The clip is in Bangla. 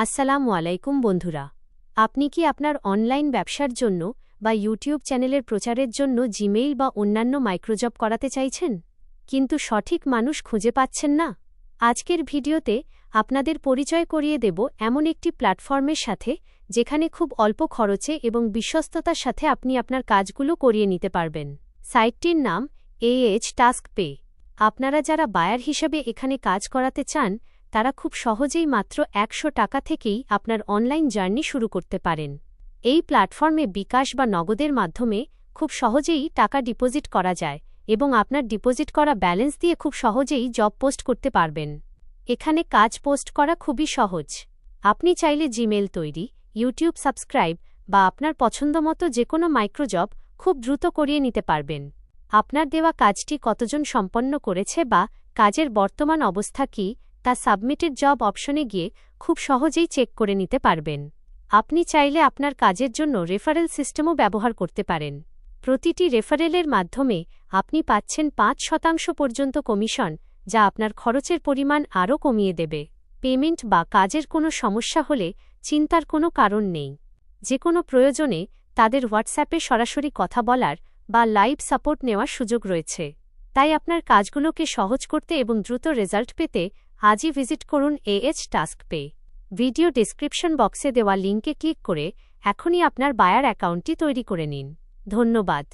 আসসালামু আলাইকুম বন্ধুরা, আপনি কি আপনার অনলাইন ব্যবসার জন্য বা ইউটিউব চ্যানেলের প্রচারের জন্য জিমেইল বা অন্যান্য মাইক্রোজব করাতে চাইছেন, কিন্তু সঠিক মানুষ খুঁজে পাচ্ছেন না? আজকের ভিডিওতে আপনাদের পরিচয় করিয়ে দেব এমন একটি প্ল্যাটফর্মের সাথে যেখানে খুব অল্প খরচে এবং বিশ্বস্ততার সাথে আপনি আপনার কাজগুলো করিয়ে নিতে পারবেন। সাইটটির নাম AH টাস্ক পে। আপনারা যারা বায়ার হিসেবে এখানে কাজ করাতে চান, তারা খুব সহজেই মাত্র ১০০ টাকা থেকেই আপনার অনলাইন জার্নি শুরু করতে পারেন। এই প্ল্যাটফর্মে বিকাশ বা নগদের মাধ্যমে খুব সহজেই টাকা ডিপোজিট করা যায় এবং আপনার ডিপোজিট করা ব্যালেন্স দিয়ে খুব সহজেই জব পোস্ট করতে পারবেন। এখানে কাজ পোস্ট করা খুবই সহজ। আপনি চাইলে জিমেল তৈরি, ইউটিউব সাবস্ক্রাইব বা আপনার পছন্দমতো যে কোনো মাইক্রোজব খুব দ্রুত করিয়ে নিতে পারবেন। আপনার দেওয়া কাজটি কতজন সম্পন্ন করেছে বা কাজের বর্তমান অবস্থা কী তা সাবমিটেড জব অপশনে গিয়ে খুব সহজেই চেক করে নিতে পারবেন। আপনি চাইলে আপনার কাজের জন্য রেফারেল সিস্টেমও ব্যবহার করতে পারেন। প্রতিটি রেফারেলের মাধ্যমে আপনি পাচ্ছেন ৫% পর্যন্ত কমিশন, যা আপনার খরচের পরিমাণ আরও কমিয়ে দেবে। পেমেন্ট বা কাজের কোনো সমস্যা হলে চিন্তার কোনো কারণ নেই। যে কোনো প্রয়োজনে তাদের হোয়াটসঅ্যাপে সরাসরি কথা বলার বা লাইভ সাপোর্ট নেওয়ার সুযোগ রয়েছে। তাই আপনার কাজগুলোকে সহজ করতে এবং দ্রুত রেজাল্ট পেতে আজই ভিজিট করুন AH task pay. Video description বক্সে দেওয়া লিঙ্কে ক্লিক করে এখনই আপনার বায়ার অ্যাকাউন্টটি তৈরি করে নিন। ধন্যবাদ।